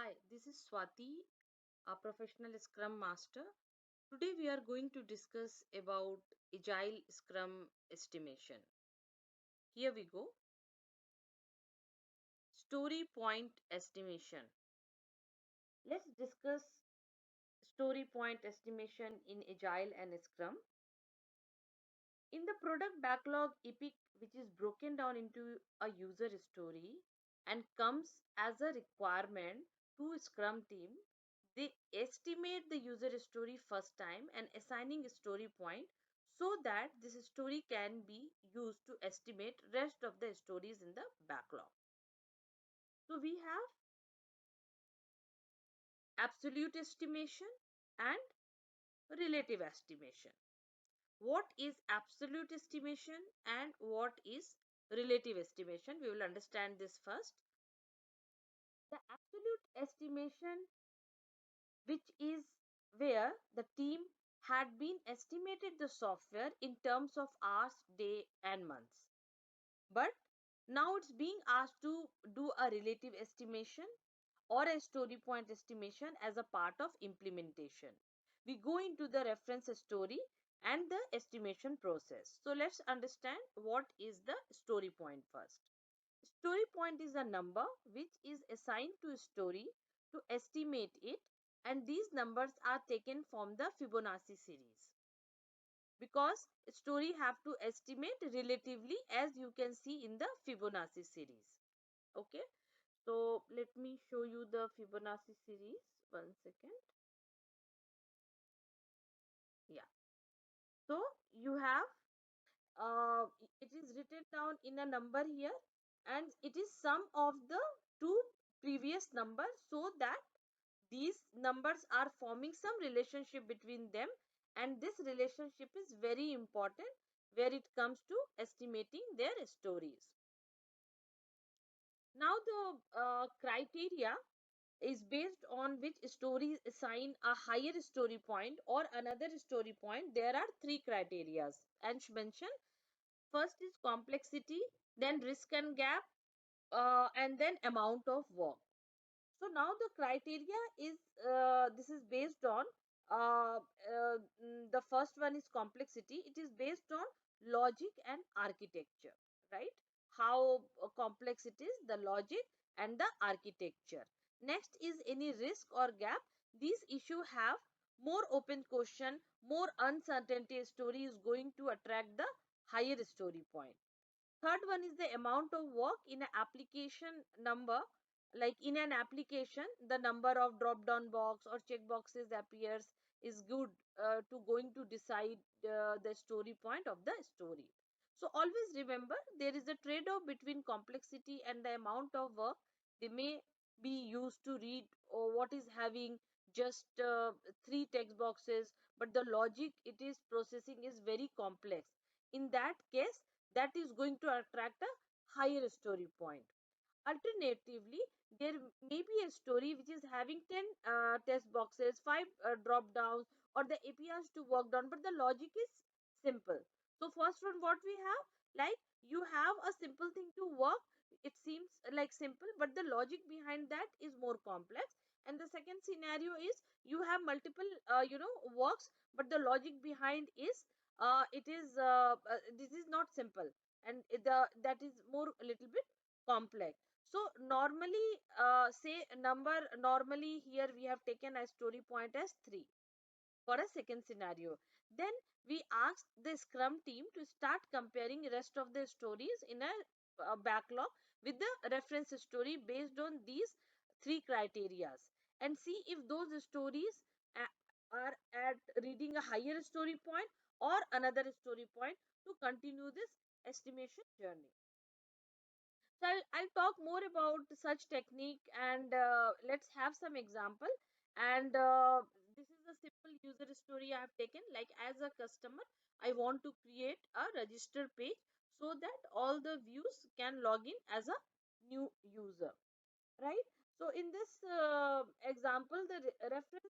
Hi, this is Swati, a professional Scrum Master. Today we are going to discuss about Agile Scrum estimation. Here we go. Story point estimation. Let's discuss story point estimation in Agile and Scrum. In the product backlog epic, which is broken down into a user story and comes as a requirement to Scrum team, they estimate the user story first time and assigning a story point so that this story can be used to estimate rest of the stories in the backlog. So we have absolute estimation and relative estimation. What is absolute estimation and what is relative estimation? We will understand this first. The absolute estimation, which is where the team had been estimated the software in terms of hours, day and months, but now it's being asked to do a relative estimation or a story point estimation as a part of implementation. We go into the reference story and the estimation process. So let's understand what is the story point first. Story point is a number which is assigned to a story to estimate it, and these numbers are taken from the Fibonacci series because story have to estimate relatively, as you can see in the Fibonacci series. Okay, so let me show you the Fibonacci series. One second. Yeah. So you have it is written down in a number here, and it is sum of the two previous numbers, so that these numbers are forming some relationship between them, and this relationship is very important where it comes to estimating their stories. Now the criteria is based on which stories assign a higher story point or another story point. There are three criteria and mentioned. First is complexity, then risk and gap, and then amount of work. So now the criteria is this is based on the first one is complexity. It is based on logic and architecture, right? How complex it is, the logic and the architecture. Next is any risk or gap. These issue have more open question, more uncertainty. Story is going to attract the higher story point. Third one is the amount of work in an application number. Like in an application, the number of drop down box or check boxes appears is good to going to decide the story point of the story. So always remember, there is a trade off between complexity and the amount of work. They may be used to read or what is having just three text boxes, but the logic it is processing is very complex. In that case, that is going to attract a higher story point. Alternatively, there may be a story which is having 10 test boxes, 5 drop downs, or the APIs to work on, but the logic is simple. So first one, what we have, like you have a simple thing to work, it seems like simple, but the logic behind that is more complex. And the second scenario is you have multiple works, but the logic behind is this is not simple, and that is more a little bit complex. So normally, say number, normally here we have taken a story point as 3 for a second scenario. Then we ask the Scrum team to start comparing rest of the stories in a backlog with the reference story based on these three criterias, and see if those stories are at reading a higher story point or another story point to continue this estimation journey. So I'll talk more about such technique, and let's have some example. And this is a simple user story I have taken. Like as a customer, I want to create a register page so that all the views can log in as a new user, right? So in this example, the reference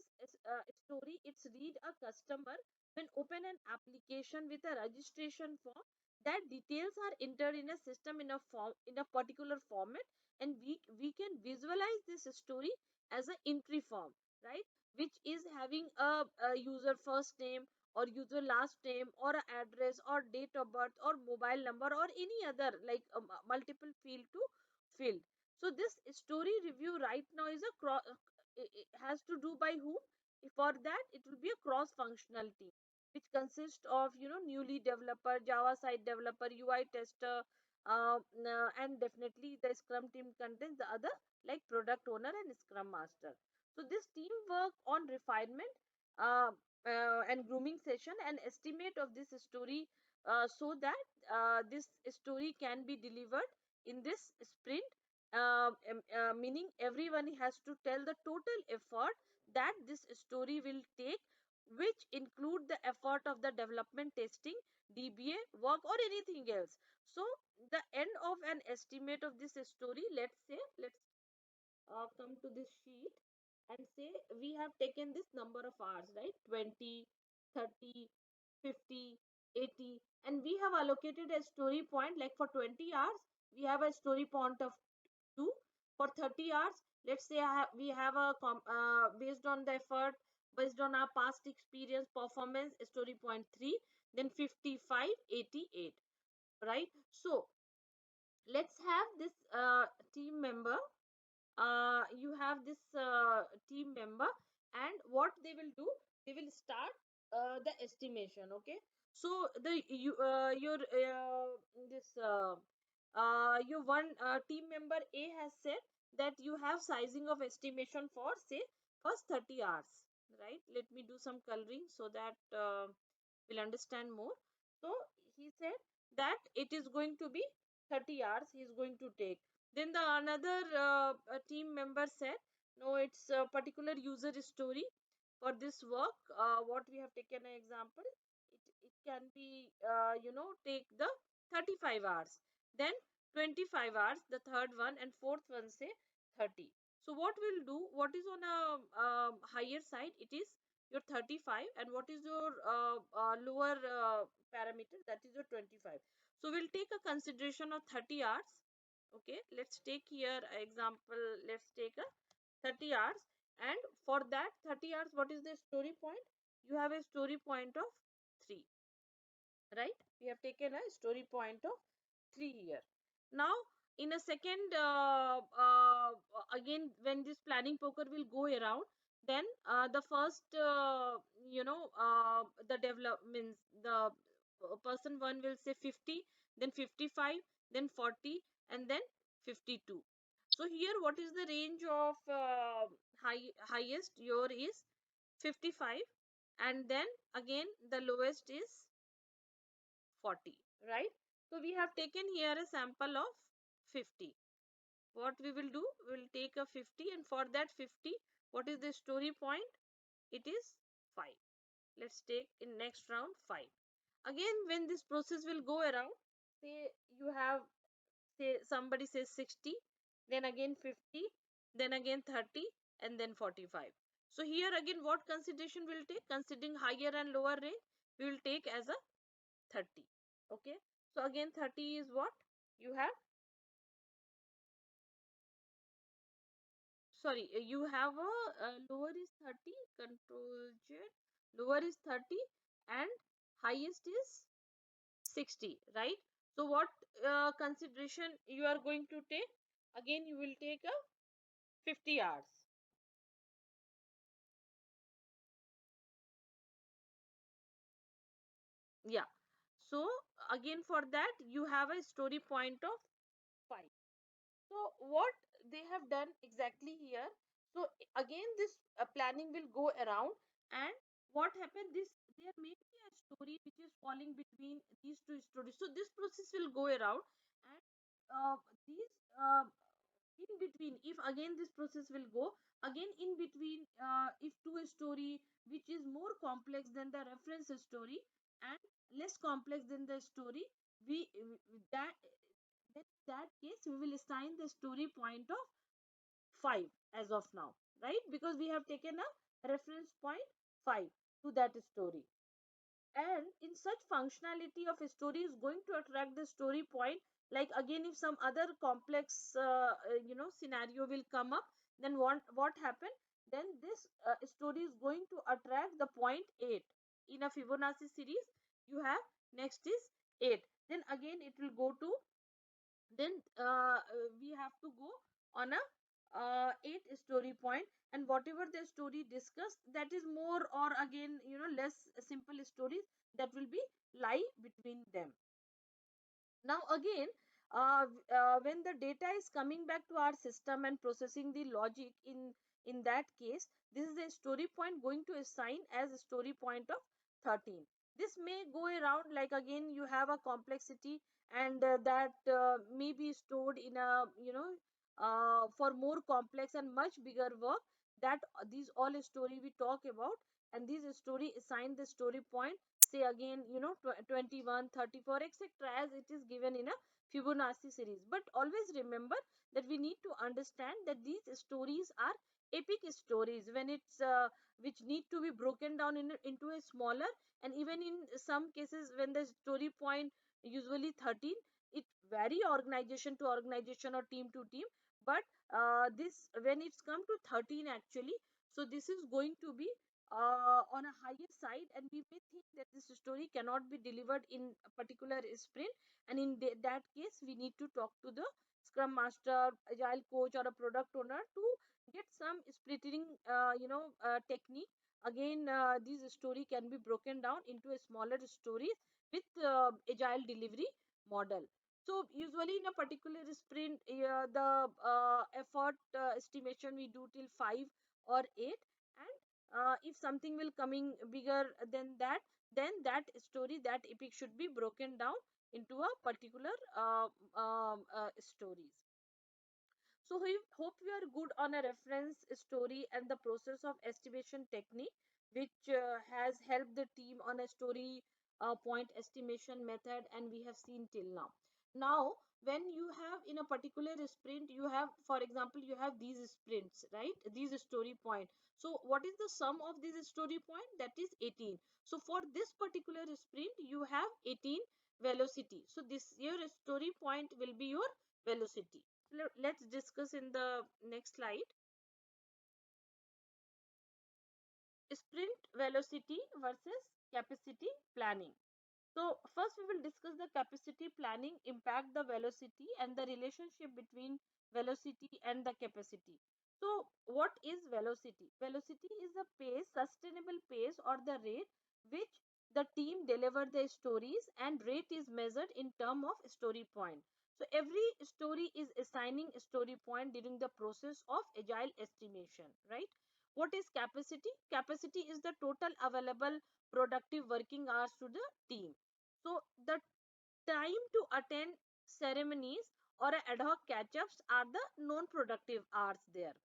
story, it's read a customer when open an application with a registration form. that details are entered in a system in a form, in a particular format, and we can visualize this story as an entry form, right, which is having a user first name or user last name or a address or date of birth or mobile number or any other like multiple field to fill. So this story review right now is a it has to do by whom? For that it will be a cross functional team which consists of newly developer, Java side developer, UI tester, and definitely the Scrum team contains the other like product owner and Scrum master. So this team work on refinement uh, and grooming session and estimate of this story so that this story can be delivered in this sprint. Meaning everyone has to tell the total effort that this story will take, which include the effort of the development, testing, DBA work or anything else. So the end of an estimate of this story, let's say, let's come to this sheet and say we have taken this number of hours, right, 20, 30, 50, 80, and we have allocated a story point like for 20 hours we have a story point of 2. For 30 hours, let's say we have a based on the effort, based on our past experience, performance, story point 3, then 55, 88, right? So let's have this team member. You have this team member, and what they will do, they will start the estimation. Okay, so the you your this your one team member A has said that you have sizing of estimation for say first 30 hours, right? Let me do some coloring so that we'll understand more. So he said that it is going to be 30 hours he is going to take. Then the another team member said, no, it's a particular user story for this work. What we have taken an example, it can be, take the 35 hours. Then 25 hours, the third one, and fourth one say 30. So what we'll do, what is on a higher side, it is your 35, and what is your lower parameter, that is your 25. So we'll take a consideration of 30 hours. Okay, let's take here example, let's take a 30 hours, and for that 30 hours what is the story point? You have a story point of 3, right? We have taken a story point of 3 here. Now in a second, again when this planning poker will go around, then the first the developments, the person one will say 50, then 55, then 40, and then 52. So here what is the range of highest? Your is 55, and then again the lowest is 40, right? So we have taken here a sample of 50. What we will do, we will take a 50, and for that 50, what is the story point? It is 5. Let's take in next round 5. Again when this process will go around, say you have, say somebody says 60, then again 50, then again 30, and then 45. So here again what consideration will take? Considering higher and lower range, we will take as a 30. Okay, so again 30 is what you have, sorry, you have a lower is 30, control z, lower is 30 and highest is 60, right? So what consideration you are going to take? Again you will take a 50 hours. Yeah, so again for that you have a story point of 5. So what they have done exactly here, so again this planning will go around, and what happened, this there may be a story which is falling between these two stories. So this process will go around, and these in between, if again this process will go again in between, if two story which is more complex than the reference story and less complex than the story, we that then in that case we will assign the story point of 5 as of now, right? Because we have taken a reference point 5 to that story. And in such functionality of a story is going to attract the story point. Like again, if some other complex scenario will come up, then what happened, then this story is going to attract the point 8 in a Fibonacci series. You have next is 8, then again it will go to, then we have to go on a 8 story point, and whatever the story discussed, that is more or again less simple stories, that will be lie between them. Now again, when the data is coming back to our system and processing the logic, in that case, this is a story point going to assign as a story point of 13. This may go around, like again you have a complexity, and that may be stored in a for more complex and much bigger work, that these all story we talk about, and these story assign the story point, say again 21, 34, etc., as it is given in a Fibonacci series. But always remember that we need to understand that these stories are epic stories, when it's which need to be broken down into a smaller, and even in some cases when the story point usually 13, it vary organization to organization or team to team, but this when it's come to 13 actually, so this is going to be on a higher side, and we may think that this story cannot be delivered in a particular sprint, and in that case we need to talk to the Scrum Master, Agile coach, or a product owner to get some splitting technique. Again, this story can be broken down into a smaller stories with Agile delivery model. So usually in a particular sprint, the effort estimation we do till 5 or 8, and if something will coming bigger than that, then that story, that epic should be broken down into a particular stories. So we hope we are good on a reference story and the process of estimation technique, which has helped the team on a story point estimation method, and we have seen till now. Now, when you have in a particular sprint, you have, for example, you have these sprints, right? These story point. So what is the sum of this story point? That is 18. So for this particular sprint, you have 18 velocity. So this your story point will be your velocity. Let's discuss in the next slide. Sprint velocity versus capacity planning. So first we will discuss the capacity planning impact the velocity and the relationship between velocity and the capacity. So what is velocity? Velocity is the pace, sustainable pace, or the rate which the team deliver their stories, and rate is measured in term of story point. So every story is assigning a story point during the process of agile estimation, right? What is capacity? Capacity is the total available productive working hours to the team. So the time to attend ceremonies or ad hoc catch-ups are the non-productive hours there,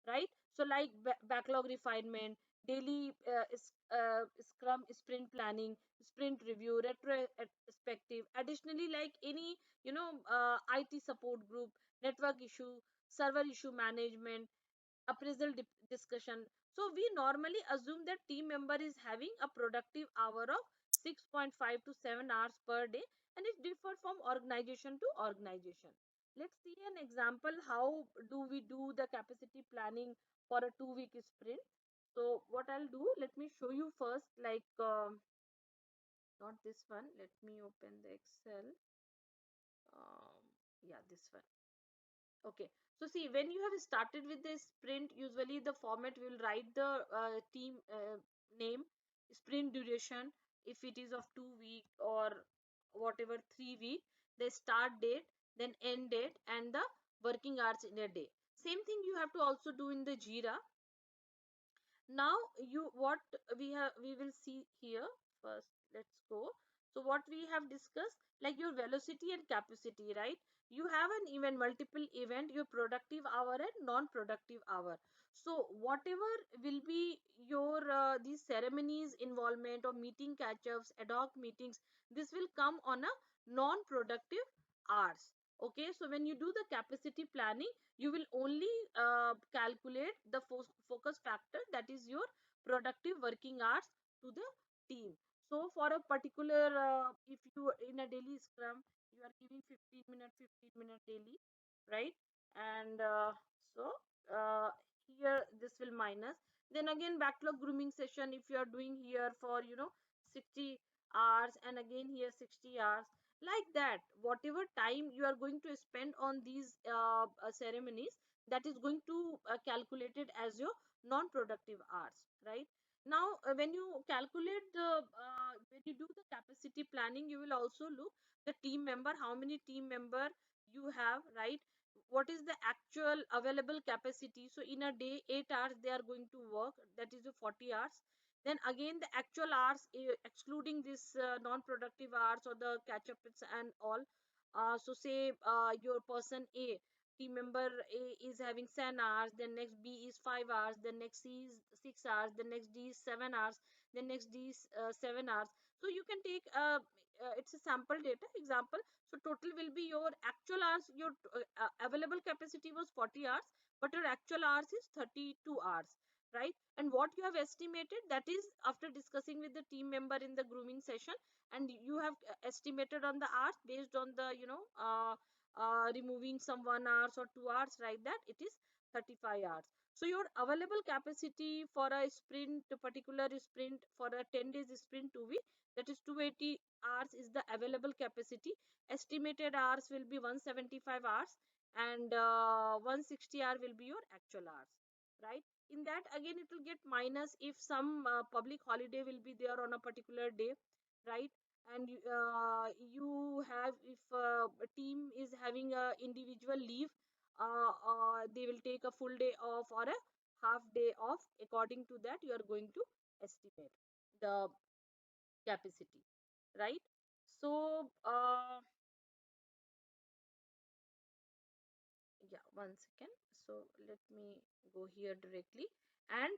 right? So like backlog refinement, daily Scrum sprint planning, sprint review, retrospective. Additionally, like any IT support group, network issue, server issue management, appraisal discussion. So we normally assume that team member is having a productive hour of 6.5 to 7 hours per day, and it differs from organization to organization. Let's see an example how do we do the capacity planning for a 2 week sprint. So what I'll do, let me show you first, like not this one, let me open the Excel. Yeah, this one. Okay, so see, when you have started with the sprint, usually the format will write the team name, sprint duration, if it is of 2 week or whatever 3 week, the start date, then end date, and the working hours in a day. Same thing you have to also do in the Jira. Now you what we will see here first. Let's go. So what we have discussed, like your velocity and capacity, right? You have an event, multiple event, your productive hour and non-productive hour. So whatever will be your these ceremonies involvement or meeting catch-ups, ad hoc meetings, this will come on a non-productive hours. Okay, so when you do the capacity planning, you will only calculate the focus factor, that is your productive working hours to the team. So for a particular, if you in a daily scrum, you are giving 15 minute daily, right? And so uh, here this will minus. Then again backlog grooming session, if you are doing here for 60 hours, and again here 60 hours, like that, whatever time you are going to spend on these ceremonies, that is going to calculated as your non-productive hours, right? Now when you calculate the when you do the capacity planning, you will also look the team member, how many team member you have, right? What is the actual available capacity? So in a day 8 hours they are going to work, that is the 40 hours. Then again the actual hours, excluding this non-productive hours or the catch ups and all. So say your person A, team member A is having 7 hours, then next B is 5 hours, then next C is 6 hours, then next D is 7 hours, then next D is 7 hours. So you can take it's a sample data example. So total will be your actual hours, your available capacity was 40 hours, but your actual hours is 32 hours, right? And what you have estimated, that is after discussing with the team member in the grooming session, and you have estimated on the hours based on the removing some 1 hours or 2 hours, like that it is 35 hours. So your available capacity for a sprint, a particular sprint, for a 10 days sprint 2 week, that is 280 hours is the available capacity. Estimated hours will be 175 hours, and 160 hour will be your actual hours, right? In that again it will get minus if some public holiday will be there on a particular day, right? And you have, if a team is having a individual leave, they will take a full day off or a half day off. According to that you are going to estimate the capacity, right? So yeah, 1 second. So let me go here directly. And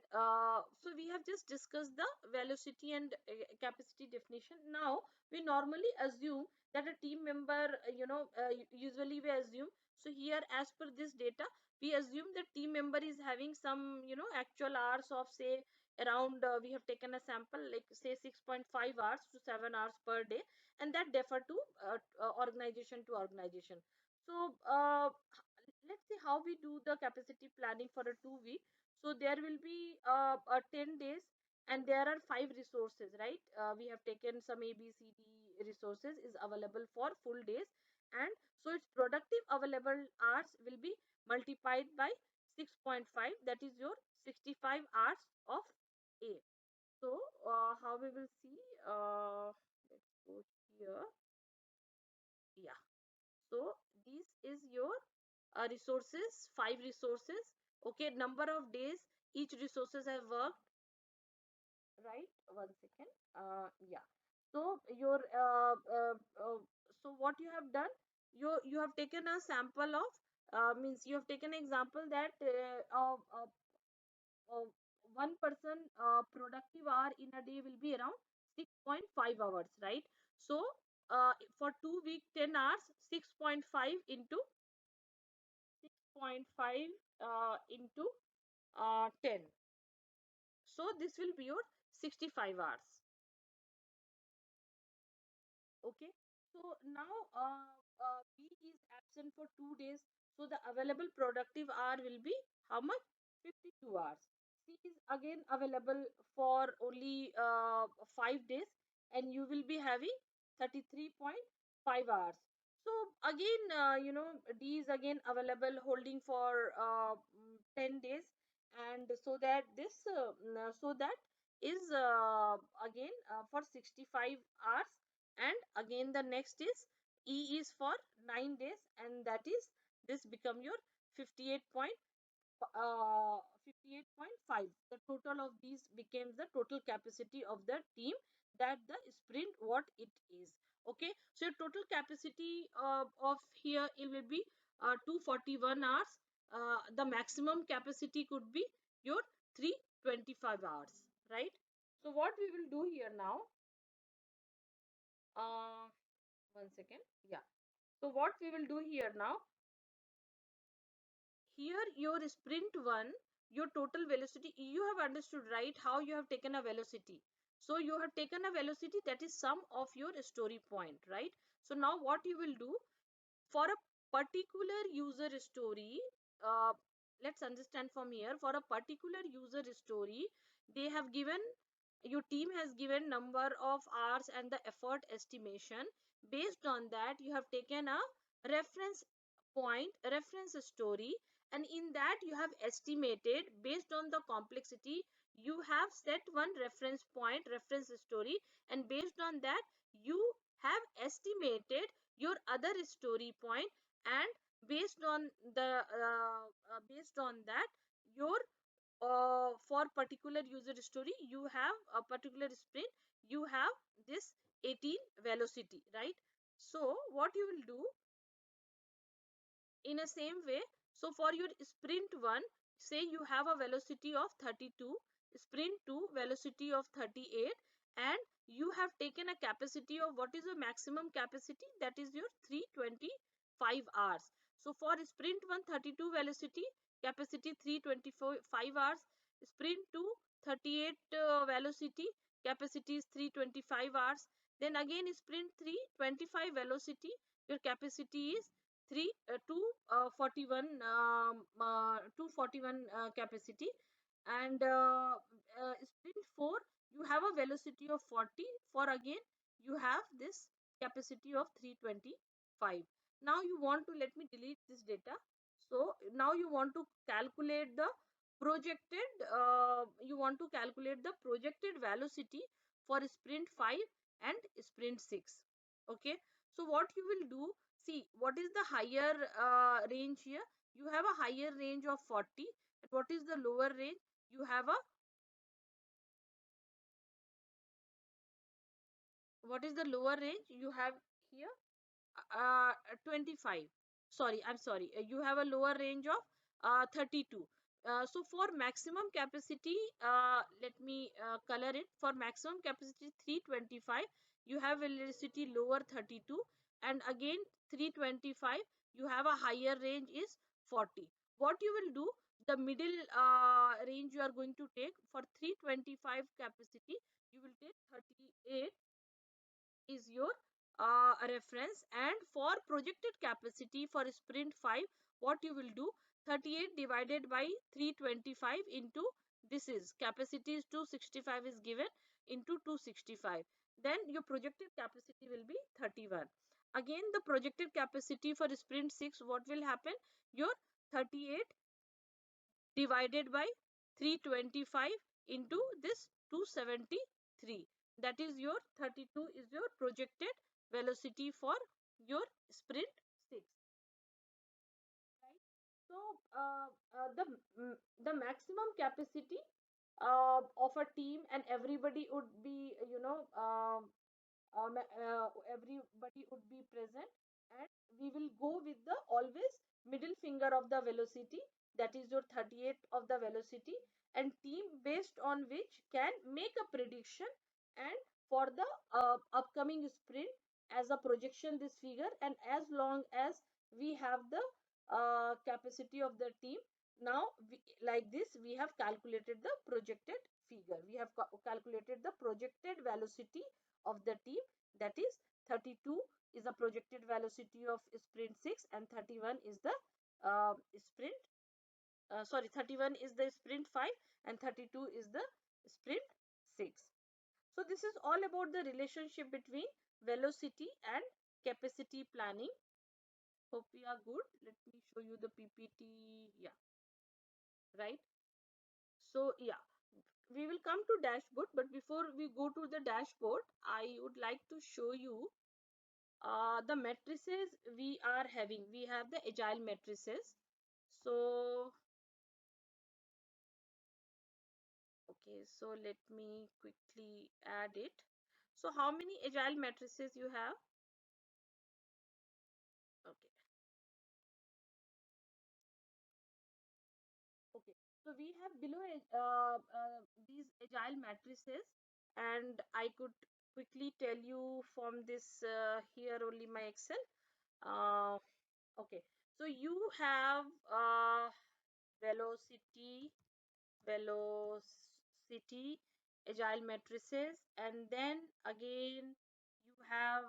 so we have just discussed the velocity and capacity definition. Now we normally assume that a team member, usually we assume, so here as per this data, we assume that team member is having some actual hours of, say, around, we have taken a sample like say 6.5 hours to 7 hours per day, and that differ to organization to organization. So let's see how we do the capacity planning for a 2 week. So there will be 10 days, and there are 5 resources, right? We have taken some abcd resources is available for full days, and so its productive available hours will be multiplied by 6.5, that is your 65 hours of A. So how we will see, let's go here. Yeah, so this is your resources, 5 resources. Okay, number of days each resources have worked, right? 1 second. Yeah. So your so what you have done, you have taken a sample of, means you have taken example that uh, one person productive hour in a day will be around 6.5 hours, right? So for 2 week 10 hours, 6.5 into 6.5 into 10. So this will be your 65 hours. Okay. So now B is absent for 2 days. So the available productive hour will be how much? 52 hours. C is again available for only 5 days, and you will be having 33.5 hours. So again, D is again available holding for 10 days, and so that this so that is again for 65 hours, and again the next is E is for 9 days, and that is this become your 58 uh, 58.5. The total of these becomes the total capacity of the team, that the sprint what it is. Okay, so your total capacity of here it will be 241 hours. The maximum capacity could be your 325 hours, right? So what we will do here now, uh, 1 second. Yeah, so what we will do here now, here your sprint one, your total velocity, you have understood, right, how you have taken a velocity. So you have taken a velocity that is sum of your story point, right? So now what you will do for a particular user story, uh, let's understand from here. For a particular user story, they have given, your team has given number of hours and the effort estimation. Based on that, you have taken a reference point, reference story, and in that you have estimated based on the complexity. You have set one reference point, reference story, and based on that you have estimated your other story point, and based on the based on that your for particular user story, you have a particular sprint, you have this 18 velocity, right? So what you will do in a same way, so for your sprint 1, say you have a velocity of 32, sprint 2 velocity of 38, and you have taken a capacity of, what is the maximum capacity, that is your 325 hours. So for sprint 1, 32 velocity, capacity 325 hours, sprint 2, 38 velocity, capacity is 325 hours, then again sprint 3, 25 velocity, your capacity is 3 241 241 capacity, and sprint 4 you have a velocity of 40, for again you have this capacity of 325. Now you want to, let me delete this data. So now you want to calculate the projected you want to calculate the projected velocity for sprint 5 and sprint 6. Okay, so what you will do, see what is the higher range here. You have a higher range of 40, and what is the lower range, you have a, what is the lower range you have here, 25. Sorry, I'm sorry, you have a lower range of 32. So for maximum capacity, let me color it. For maximum capacity 325, you have velocity lower 32, and again 325 you have a higher range is 40. What you will do, the middle range you are going to take for 325 capacity, you will take 38 is your reference, and for projected capacity for sprint 5, what you will do, 38 divided by 325 into, this is capacity is 265 is given, into 265, then your projected capacity will be 31. Again the projected capacity for sprint 6, what will happen, your 38 divided by 325 into this 273, that is your 32 is your projected velocity for your sprint 6, right? So the maximum capacity of a team, and everybody would be, everybody would be present, and we will go with the always middle finger of the velocity, that is your 38 of the velocity, and team based on which can make a prediction, and for the upcoming sprint as a projection this figure, and as long as we have the capacity of the team, now like this we have calculated the projected figure, we have calculated the projected velocity of the team, that is 32 is the projected velocity of sprint 6, and 31 is the sprint sorry 31 is the sprint 5, and 32 is the sprint 6. So this is all about the relationship between velocity and capacity planning. Hope we are good. Let me show you the PPT. Yeah, right. So yeah, we will come to dashboard, but before we go to the dashboard, I would like to show you the matrices we are having. We have the agile matrices. So okay, so let me quickly add it. So how many agile matrices you have? Okay, okay. So we have below these agile matrices, and I could quickly tell you from this here only my Excel. Uh, okay, so you have velocity, velocity, agile matrices, and then again you have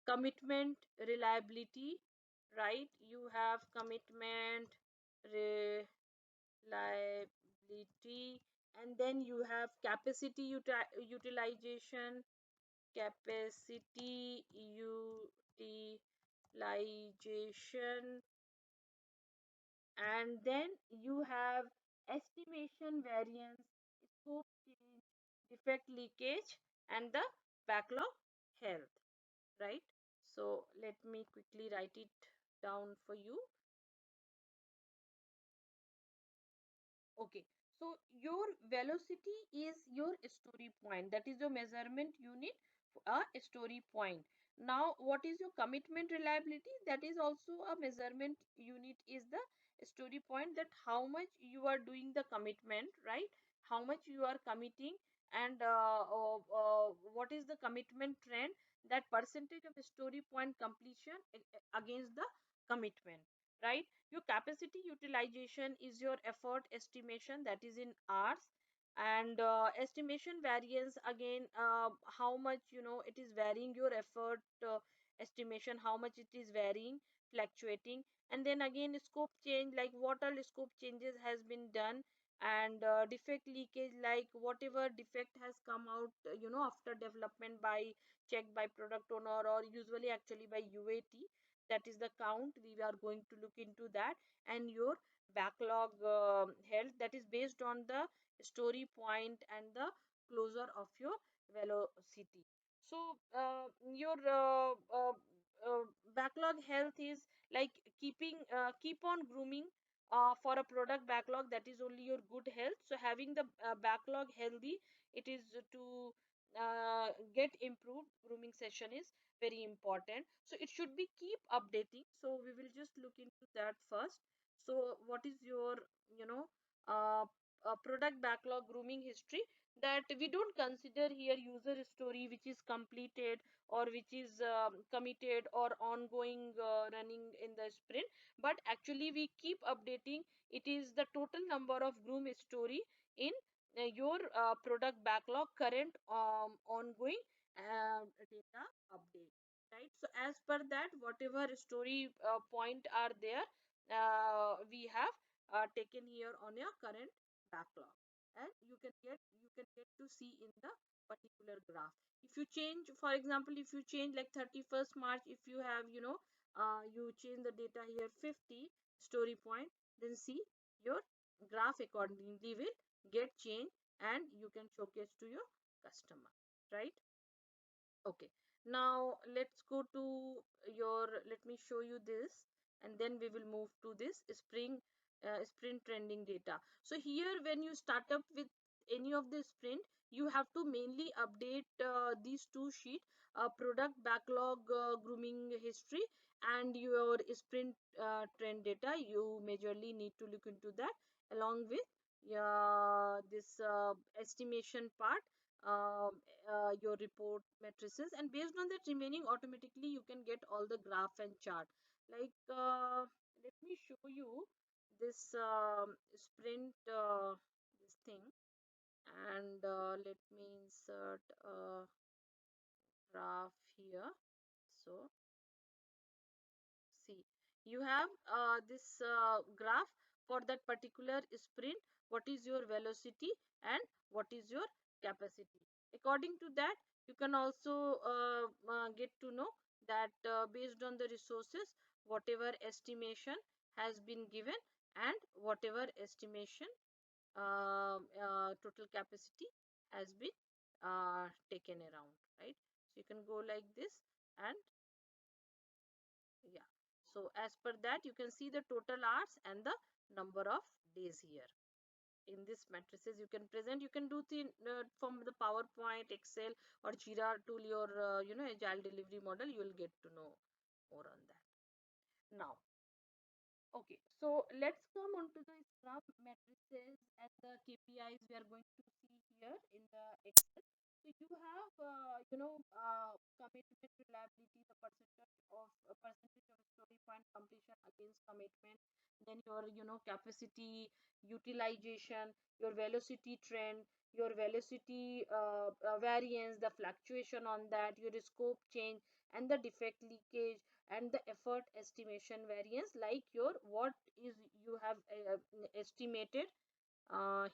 commitment reliability, right? You have commitment reliability, and then you have capacity utilization, capacity utilization, and then you have estimation variance, scope change, defect leakage, and the backlog health, right? So let me quickly write it down for you. Okay, so your velocity is your story point. That is your measurement unit, a story point. Now, what is your commitment reliability? That is also a measurement unit, is the story point, that how much you are doing the commitment, right? How much you are committing, and what is the commitment trend, that percentage of story point completion against the commitment, right? Your capacity utilization is your effort estimation, that is in hours, and estimation variance, again how much it is varying, your effort estimation, how much it is varying, fluctuating. And then again scope change, like what all scope changes has been done, and defect leakage, like whatever defect has come out after development by checked by product owner, or usually actually by UAT, that is the count, we are going to look into that. And your backlog health, that is based on the story point and the closure of your velocity. So your backlog health is like keep on grooming for a product backlog, that is only your good health. So having the backlog healthy, it is to get improved grooming session is very important. So it should be keep updating, so we will just look into that first. So what is your you know uh, product backlog grooming history, that we don't consider here user story which is completed, or which is committed or ongoing running in the sprint, but actually we keep updating. It is the total number of groom story in your product backlog current ongoing data update, right? So as per that, whatever story point are there, we have taken here on your current backlog, and you can get to see in the particular graph. If you change, for example, if you change like 31st March, if you have you change the data here 50 story point, then see your graph accordingly will get changed, and you can showcase to your customer, right? Okay, now let's go to let me show you this, and then we will move to this sprint trending data. So here, when you start up with any of the sprint, you have to mainly update these two sheet, product backlog grooming history, and your sprint trend data. You majorly need to look into that, along with this estimation part, your report matrices, and based on that remaining, automatically you can get all the graph and chart. Like let me show you this sprint this thing, and let me insert a graph here. So see, you have this graph for that particular sprint, what is your velocity and what is your capacity. According to that, you can also get to know that based on the resources, whatever estimation has been given, and whatever estimation total capacity has been taken around, right? So you can go like this, and yeah, so as per that, you can see the total hours and the number of days here. In this matrices, you can present, you can do the from the PowerPoint, Excel, or Jira tool, your agile delivery model, you will get to know more on that. Now, okay, so let's come on to the Scrum matrices and the KPIs we are going to see here in the Excel. So you have, commitment reliability, the percentage of story point completion against commitment. Then your, capacity utilization, your velocity trend, your velocity variance, the fluctuation on that, your scope change, and the defect leakage, and the effort estimation variance, like your what is you have estimated.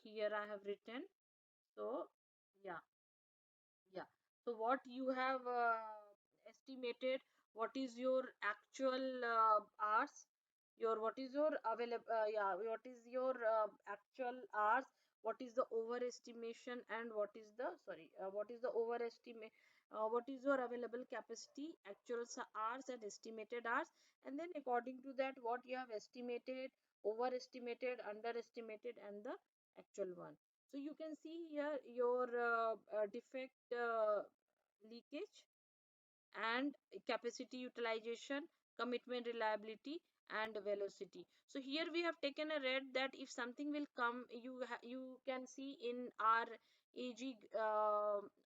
Here I have written. So yeah, yeah. So what you have estimated, what is your actual hours, your what is your available, yeah, what is your actual hours, what is the overestimation, and what is the, sorry, what is the overestimate, what is your available capacity, actual hours and estimated hours, and then according to that what you have estimated, overestimated, underestimated, and the actual one. So you can see here your defect leakage and capacity utilization, commitment reliability, and velocity. So here we have taken a red that if something will come, you can see in our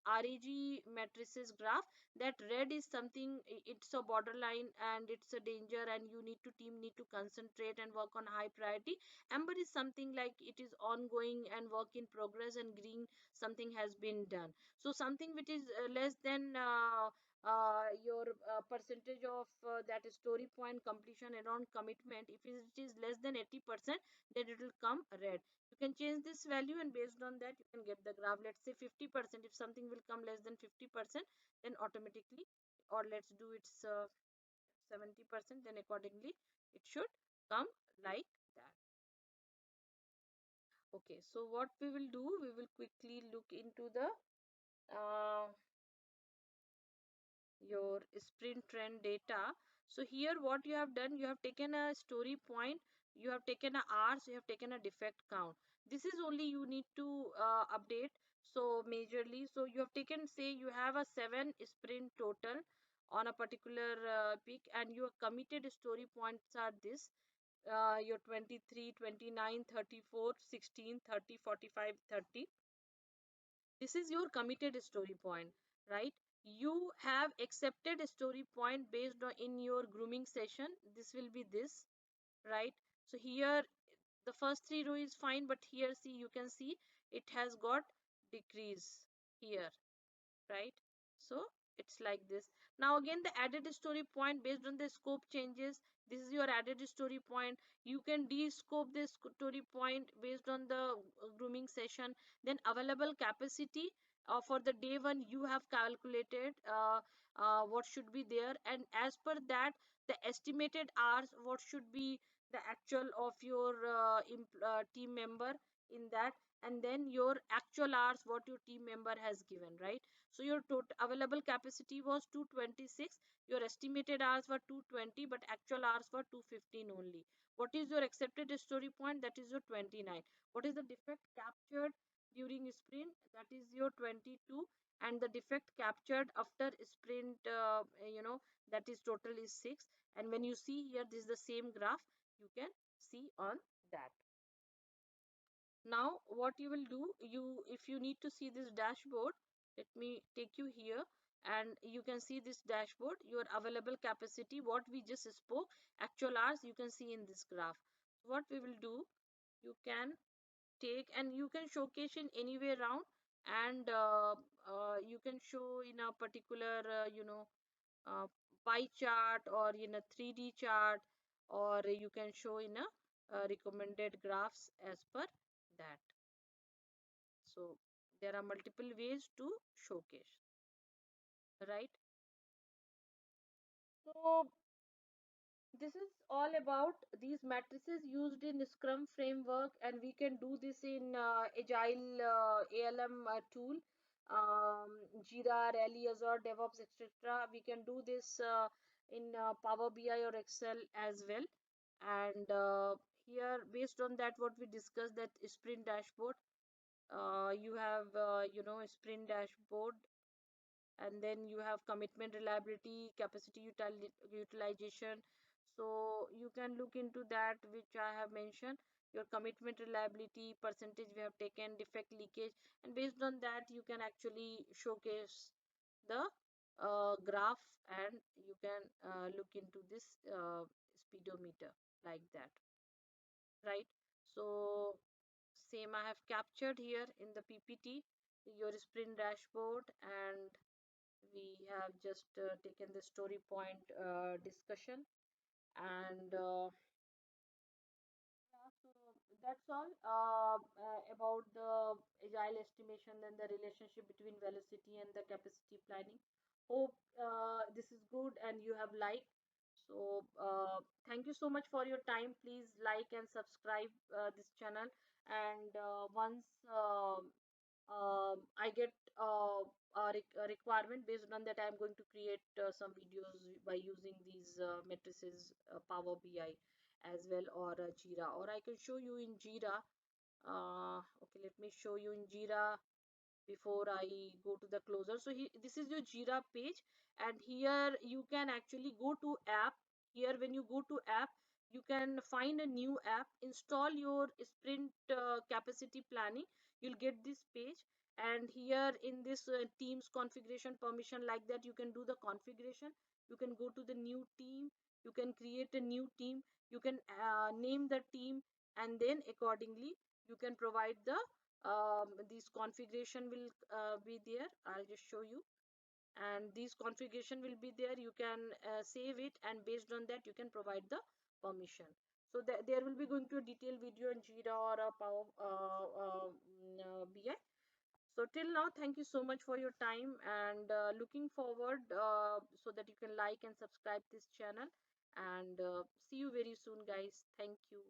RAG matrices graph that red is something, it's a borderline and it's a danger, and you need to concentrate and work on high priority. Amber is something like it is ongoing and work in progress, and green something has been done. So something which is less than your percentage of that story point completion around commitment, if it is less than 80%, then it will come red. You can change this value, and based on that you can get the graph. Let's say 50%, if something will come less than 50%, then automatically, or let's do it's 70%, then accordingly it should come like that. Okay, so what we will do, we will quickly look into the uh, your sprint trend data. So here what you have done, you have taken a story point, you have taken a hours, you have taken a defect count. This is only you need to update. So majorly, so you have taken, say you have a 7 sprint total on a particular peak, and your committed story points are this, your 23, 29, 34, 16, 30, 45, 30. This is your committed story point, right? You have accepted a story point based on in your grooming session, this will be this, right? So here the first three row is fine, but here see, you can see it has got decrease here, right? So it's like this. Now again, the added story point based on the scope changes, this is your added story point. You can de-scope this story point based on the grooming session. Then available capacity for the day one, you have calculated what should be there, and as per that the estimated hours, what should be the actual of your team member in that, and then your actual hours what your team member has given, right? So your total available capacity was 226, your estimated hours were 220, but actual hours were 215 only. What is your accepted story point? That is your 29. What is the defect captured during sprint? That is your 22. And the defect captured after sprint, that is total is 6. And when you see here, this is the same graph, you can see on that. Now what you will do, you if you need to see this dashboard, let me take you here, and you can see this dashboard, your available capacity, what we just spoke, actual hours, you can see in this graph. What we will do, you can take and you can showcase in anywhere around, and you can show in a particular uh, pie chart, or in a 3D chart, or you can show in a recommended graphs as per that. So there are multiple ways to showcase, right? So this is all about these matrices used in Scrum framework, and we can do this in Agile ALM tool, Jira, Rally, Azure, DevOps, etc. We can do this in Power BI or Excel as well. And here, based on that, what we discussed, that sprint dashboard, you have sprint dashboard, and then you have commitment reliability, capacity utilization. So you can look into that which I have mentioned. your commitment reliability percentage we have taken, defect leakage, and based on that you can actually showcase the graph, and you can look into this speedometer like that, right? So same I have captured here in the PPT, your sprint dashboard, and we have just taken the story point discussion, and yeah, so that's all about the agile estimation and the relationship between velocity and the capacity planning. Hope this is good and you have liked. So thank you so much for your time. Please like and subscribe this channel. And once I get a requirement, based on that I'm going to create some videos by using these matrices, Power BI as well, or Jira, or I can show you in Jira. Okay, let me show you in Jira before I go to the closer. So this is your Jira page, and here you can actually go to app. Here when you go to app, you can find a new app, install your sprint capacity planning. You'll get this page, and here in this teams configuration permission, like that you can do the configuration. You can go to the new team, you can create a new team, you can name the team, and then accordingly you can provide the this configuration will be there. I'll just show you, and this configuration will be there. You can save it, and based on that you can provide the permission. So there will be going to a detailed video in Jira or a Power BI. So till now, thank you so much for your time, and looking forward so that you can like and subscribe this channel, and see you very soon, guys. Thank you.